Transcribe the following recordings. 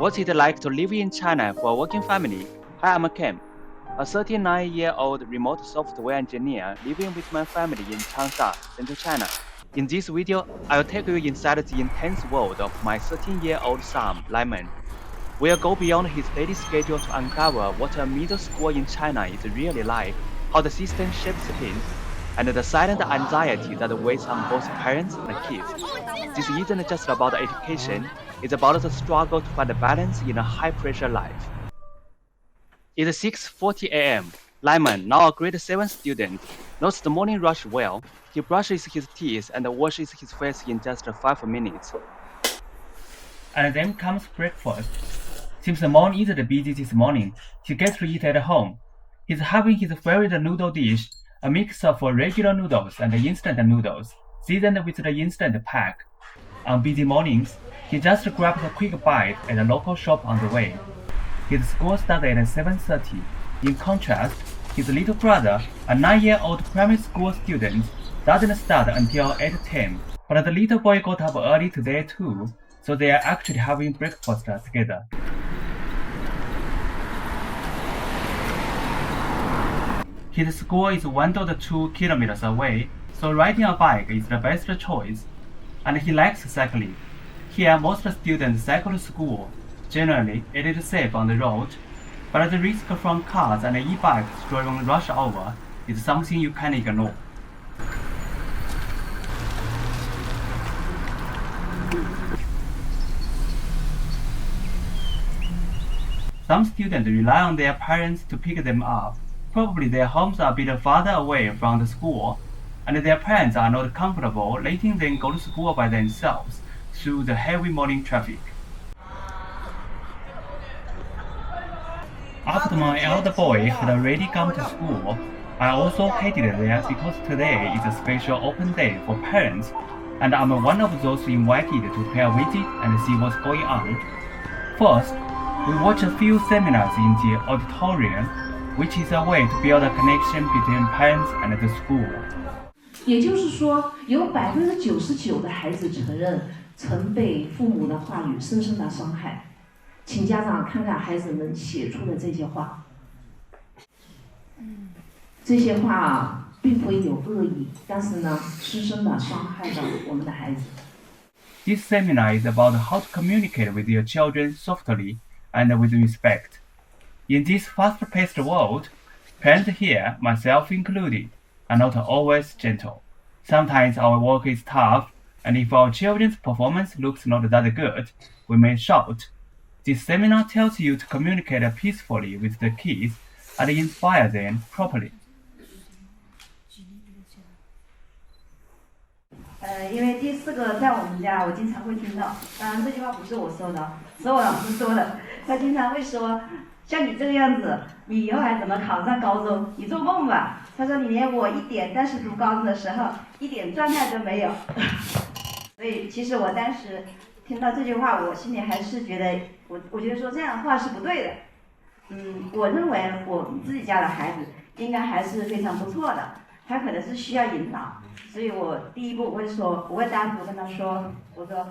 What's it like to live in China for a working family? Hi, I'm Kim, a 39-year-old remote software engineer living with my family in Changsha, central China. In this video, I'll take you inside the intense world of my 13-year-old son, Lyman. We'll go beyond his daily schedule to uncover what a middle school in China is really like, how the system shapes him, and the silent anxiety that weighs on both parents and kids. This isn't just about education, it's about the struggle to find a balance in a high-pressure life. It's 6:40 a.m. Lyman, now a grade 7 student, knows the morning rush well. He brushes his teeth and washes his face in just 5 minutes. And then comes breakfast. Since the morning isn't busy this morning, he gets to eat at home. He's having his favorite noodle dish, a mix of regular noodles and instant noodles, seasoned with the instant pack. On busy mornings, he just grabs a quick bite at a local shop on the way. His school starts at 7:30. In contrast, his little brother, a 9-year-old primary school student, doesn't start until 8:10. But the little boy got up early today too, so they are actually having breakfast together. His school is 1.2 kilometers away, so riding a bike is the best choice. And he likes cycling. Here, most students cycle to school. Generally, it is safe on the road, but the risk from cars and e-bikes during rush hour is something you can't ignore. Some students rely on their parents to pick them up. Probably their homes are a bit farther away from the school, and their parents are not comfortable letting them go to school by themselves through the heavy morning traffic. After my elder boy had already gone to school, I also headed there because today is a special open day for parents, and I'm one of those invited to pay a visit and see what's going on. First, we watch a few seminars in the auditorium, which is a way to build a connection between parents and the school. 也就是说，有99%的孩子承认曾被父母的话语深深的伤害。请家长看看孩子们写出的这些话，这些话并不会有恶意，但是呢，深深的伤害到我们的孩子。This seminar is about how to communicate with your children softly and with respect. In this fast-paced world, parents here, myself included, are not always gentle. Sometimes our work is tough, and if our children's performance looks not that good, we may shout. This seminar tells you to communicate peacefully with the kids and inspire them properly. 因为第4个在我们家，我经常会听到，当然这句话不是我说的，是我老师说的。他经常会说，像你这个样子，你以后还怎么考上高中？你做梦吧！他说你连我当时读高中的时候一点状态都没有。所以其实我当时听到这句话，我心里还是觉得，我觉得说这样的话是不对的。我认为我们自己家的孩子应该还是非常不错的，他可能是需要引导。所以我第一步我会单独跟他说，我说，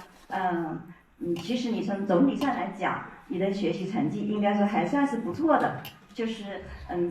其实你从总体上来讲，你的学习成绩应该说还算是不错的，就是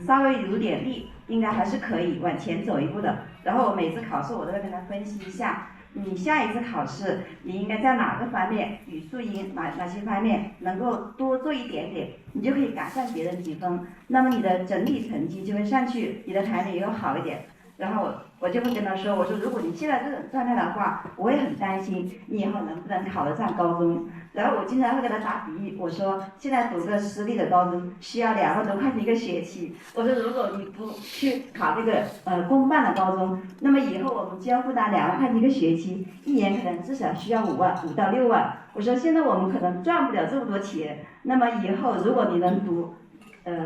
稍微有点力，应该还是可以往前走一步的。然后我每次考试我都会跟他分析一下，你下一次考试你应该在哪个方面，语数英哪些方面能够多做一点点，你就可以赶上别人几分，那么你的整体成绩就会上去，你的排名也会好一点。然后我就会跟他说，我说如果你现在这种状态的话，我也很担心你以后能不能考得上高中。然后我经常会给他打比喻，我说现在读个私立的高中需要2万多块钱一个学期，我说如果你不去考这个公办的高中，那么以后我们就要负担2万块钱一个学期，一年可能至少需要5到6万。我说现在我们可能赚不了这么多钱，那么以后如果你能读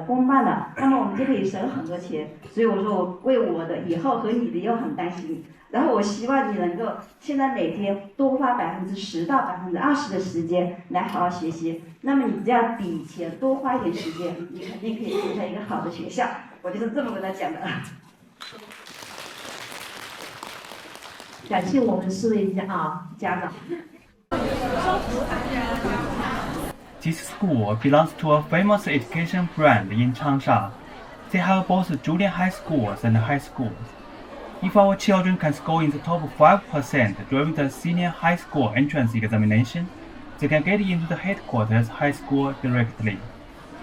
公办的，那么我们就可以省很多钱。所以我说我为我的以后和你的又很担心。然后我希望你能够现在每天多花10%到20%的时间来好好学习。那么你只要比以前多花一点时间，你肯定可以读上一个好的学校。我就是这么跟他讲的。感谢我们4位家长。This school belongs to a famous education brand in Changsha. They have both junior high schools and high schools. If our children can score in the top 5% during the senior high school entrance examination, they can get into the headquarters high school directly,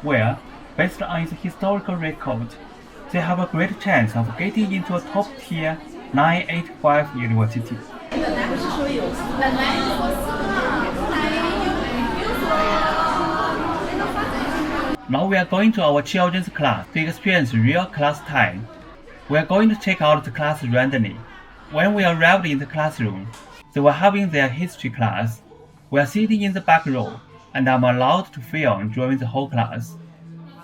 where, based on its historical record, they have a great chance of getting into a top-tier 985 university. Now we are going to our children's class to experience real class time. We are going to check out the class randomly. When we arrived in the classroom, they were having their history class. We are sitting in the back row, and I'm allowed to film during the whole class.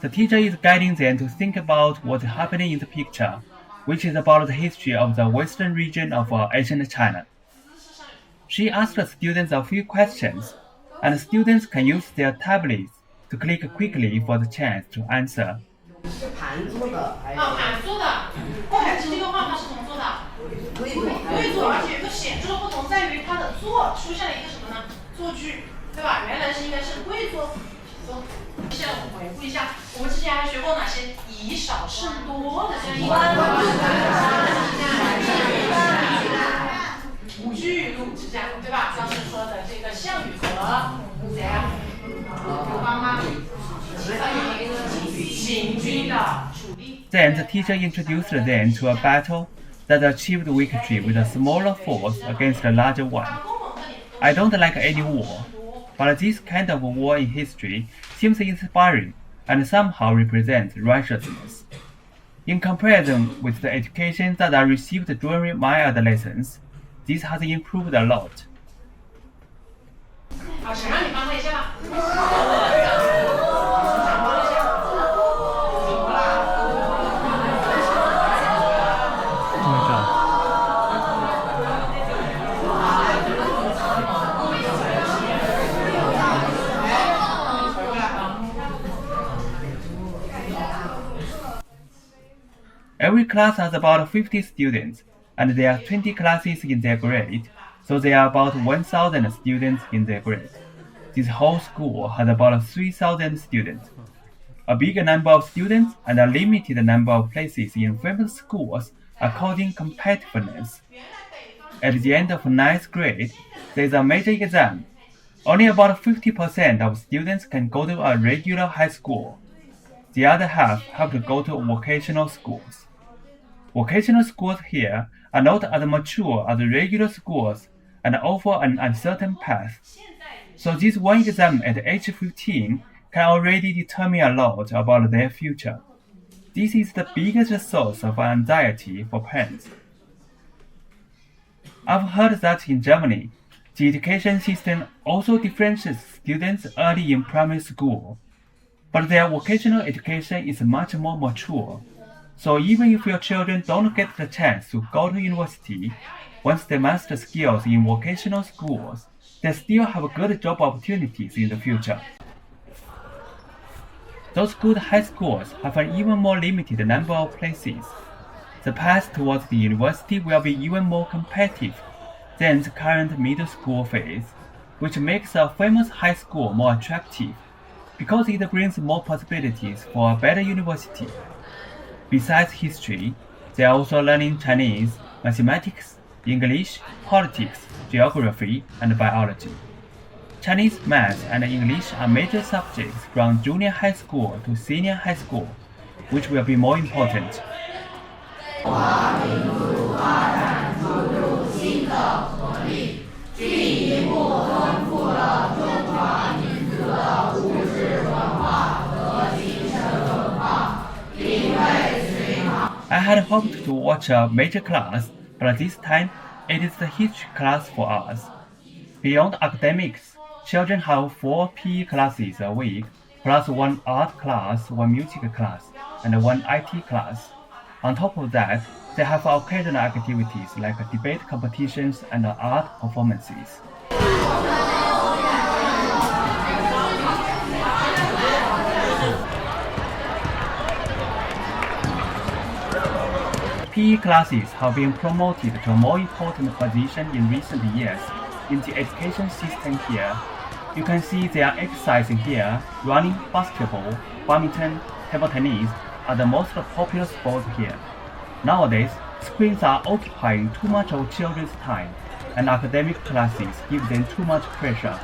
The teacher is guiding them to think about what's happening in the picture, which is about the history of the western region of ancient China. She asked the students a few questions, and students can use their tablets to click quickly for the chance to answer. 盘做的，盘做的。后来这个画它是怎么做的？跪坐，而且有个显著的不同在于它的坐出现了一个什么呢？坐句，对吧？原来是应该是跪坐。现在我们回顾一下，我们之前还学过哪些以少胜多的这样一个巨鹿之战，对吧？当时说的这个项羽和谁啊？刘邦吗？Then the teacher introduced them to a battle that achieved victory with a smaller force against a larger one. I don't like any war, but this kind of war in history seems inspiring and somehow represents righteousness. In comparison with the education that I received during my adolescence, this has improved a lot. 好，想让你帮他一下吧。Every class has about 50 students, and there are 20 classes in their grade, so there are about 1,000 students in their grade. This whole school has about 3,000 students. A big number of students and a limited number of places in famous schools are causing competitiveness. At the end of 9th grade, there is a major exam. Only about 50% of students can go to a regular high school. The other half have to go to vocational schools. Vocational schools here are not as mature as regular schools and offer an uncertain path. So this one exam at age 15 can already determine a lot about their future. This is the biggest source of anxiety for parents. I've heard that in Germany, the education system also differentiates students early in primary school, but their vocational education is much more mature. So even if your children don't get the chance to go to university, once they master skills in vocational schools, they still have good job opportunities in the future. Those good high schools have an even more limited number of places. The path towards the university will be even more competitive than the current middle school phase, which makes a famous high school more attractive because it brings more possibilities for a better university. Besides history, they are also learning Chinese, mathematics, English, politics, geography, and biology. Chinese, math, and English are major subjects from junior high school to senior high school, which will be more important. I had hoped to watch a major class, but this time it is the history class for us. Beyond academics, children have 4 PE classes a week, plus 1 art class, 1 music class, and 1 IT class. On top of that, they have occasional activities like debate competitions and art performances. PE classes have been promoted to a more important position in recent years in the education system here. You can see they are exercising here. Running, basketball, badminton, table tennis are the most popular sports here. Nowadays, screens are occupying too much of children's time, and academic classes give them too much pressure.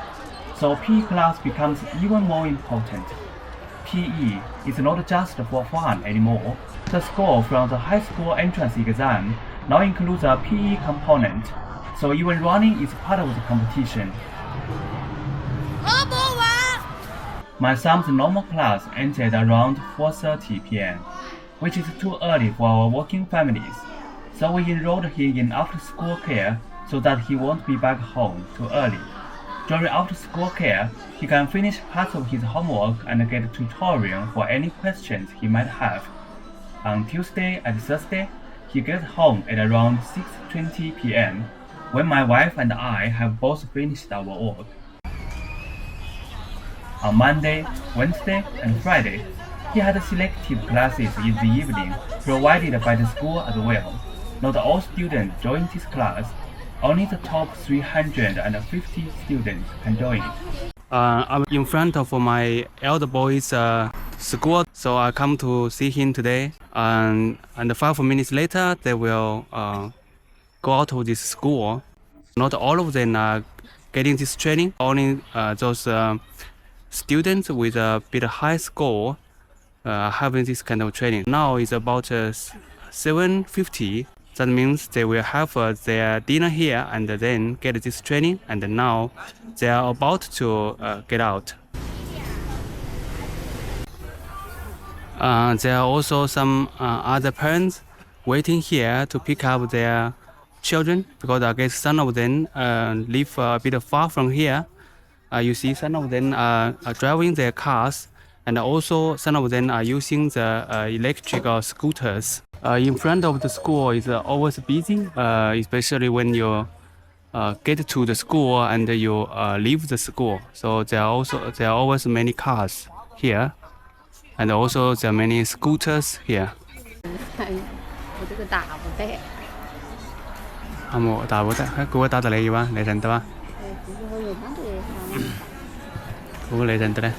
So PE class becomes even more important. PE is not just for fun anymore. The score from the high school entrance exam now includes a PE component, so even running is part of the competition. My son's normal class ended around 4:30 p.m., which is too early for our working families, so we enrolled him in after-school care so that he won't be back home too early. During after-school care, he can finish parts of his homework and get tutorial for any questions he might have. On Tuesday and Thursday, he gets home at around 6:20 p.m., when my wife and I have both finished our work. On Monday, Wednesday, and Friday, he had selective classes in the evening provided by the school as well. Not all students join this class. Only the top 350 students can join it. I'm in front of my elder boy's school, so I come to see him today. And 5 minutes later, they will go out of this school. Not all of them are getting this training. Only those students with a bit high score having this kind of training. Now it's about 7:50. That means they will have their dinner here and then get this training, and now they are about to get out. There are also some other parents waiting here to pick up their children, because I guess some of them live a bit far from here. You see some of them are driving their cars, and also some of them are using the electrical scooters. In front of the school is always busy, especially when you get to the school and you leave the school. So there are always many cars here, and also there are many scooters here. 我这个打不得。冇打不得，嗰個打得你嘅話，你認得嗎？嗰個你認得咧？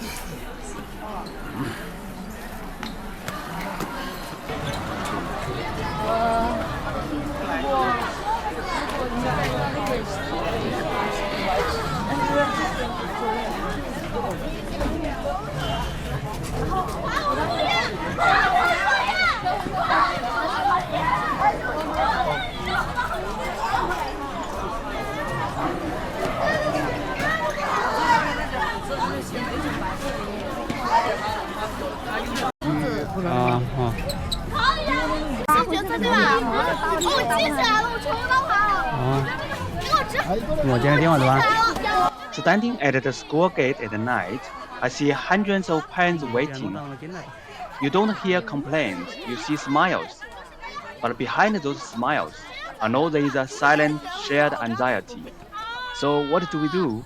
Standing at the school gate at night, I see hundreds of parents waiting. You don't hear complaints, you see smiles. But behind those smiles, I know there is a silent, shared anxiety. So what do?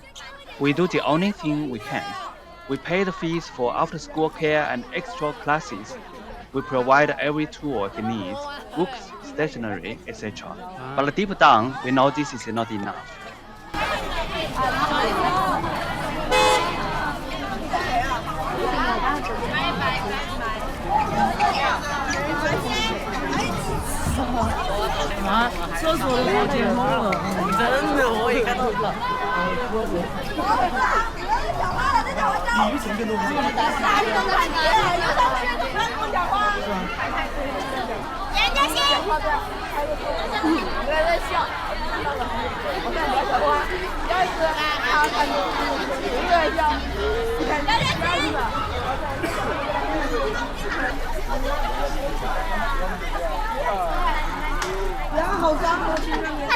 We do the only thing we can. We pay the fees for after-school care and extra classes. We provide every tool he needs, books, stationery, etc. But deep down, we know this is not enough.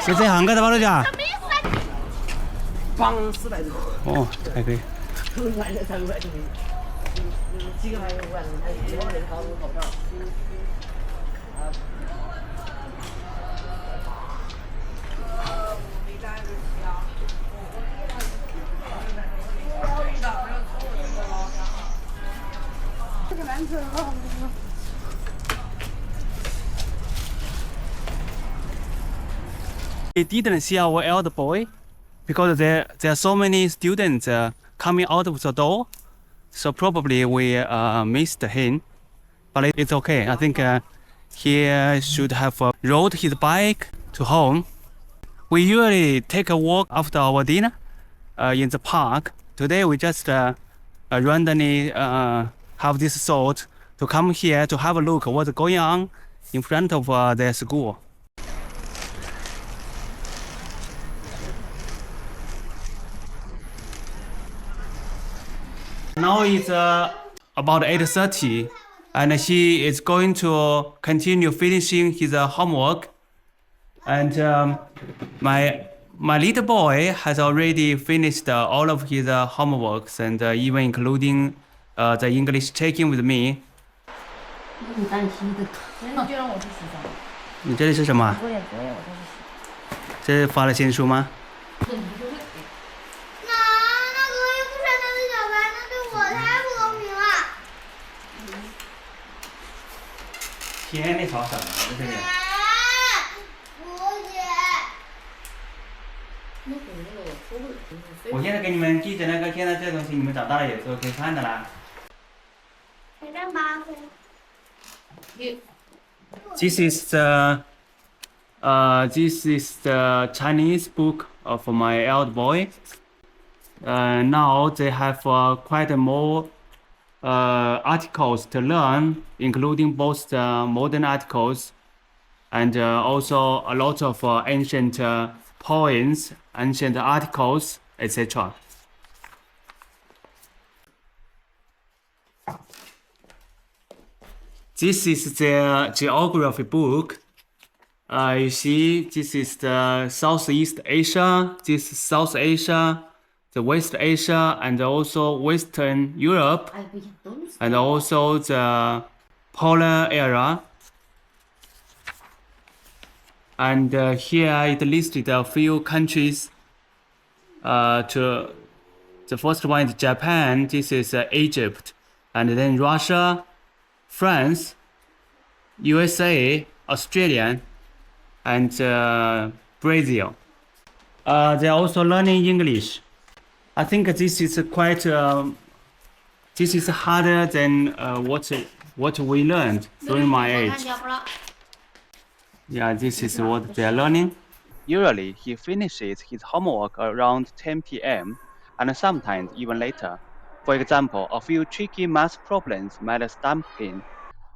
现在行个多少钱？帮400多。哦，还可以。买了300多，几个还有万，还有人搞股票。这个蓝色好。 We didn't see our elder boy because there are so many students coming out of the door. So probably we missed him, but it's okay. I think he should have rode his bike to home. We usually take a walk after our dinner in the park. Today we just randomly have this thought to come here to have a look at what's going on in front of their school. Now it's about 8:30, and he is going to continue finishing his homework. And my little boy has already finished all of his homeworks, and even including the English checking with me. 就让我去洗澡。你这里是什么？昨天我都是洗。这是发了新书吗？那个又不穿他的小白，那对我太不公平了。天，你吵什么？这里。我现在给你们记着那个，现在这东西你们长大了有时候可以看的啦。才干8岁。This is the Chinese book of my elder boy. Now they have quite more articles to learn, including both the modern articles and also a lot of ancient poems, ancient articles, etc. This is the geography book. You see, this is the Southeast Asia, this is South Asia, the West Asia, and also Western Europe, and also the polar area. And here it listed a few countries. The first one is Japan, this is Egypt, and then Russia, France, USA, Australia, and Brazil. They're also learning English. I think this is quite this is harder than what we learned during my age. Yeah, this is what they're learning. Usually, he finishes his homework around 10 p.m. and sometimes even later. For example, a few tricky math problems might stump him.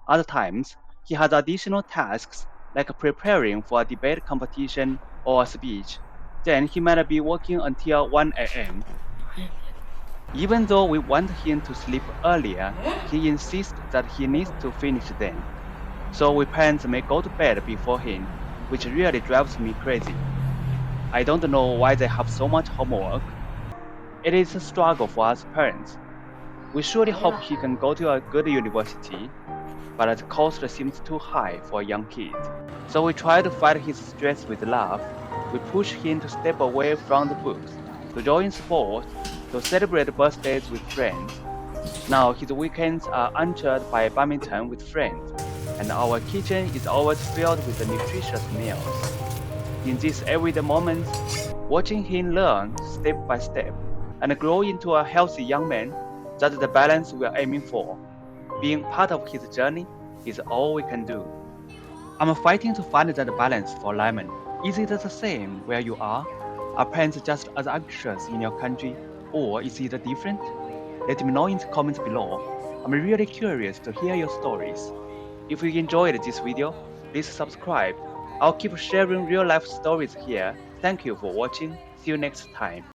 Other times, he has additional tasks like preparing for a debate competition or a speech. Then he might be working until 1 a.m. Even though we want him to sleep earlier, he insists that he needs to finish then. So we parents may go to bed before him, which really drives me crazy. I don't know why they have so much homework. It is a struggle for us parents. We surely hope he can go to a good university, but the cost seems too high for a young kid. So we try to fight his stress with love. We push him to step away from the books, to join sports, to celebrate birthdays with friends. Now his weekends are anchored by badminton with friends, and our kitchen is always filled with nutritious meals. In these everyday moments, watching him learn step by step and grow into a healthy young man, that's the balance we are aiming for. Being part of his journey is all we can do. I'm fighting to find that balance for Lyman. Is it the same where you are? Are parents just as anxious in your country, or is it different? Let me know in the comments below. I'm really curious to hear your stories. If you enjoyed this video, please subscribe. I'll keep sharing real life stories here. Thank you for watching. See you next time.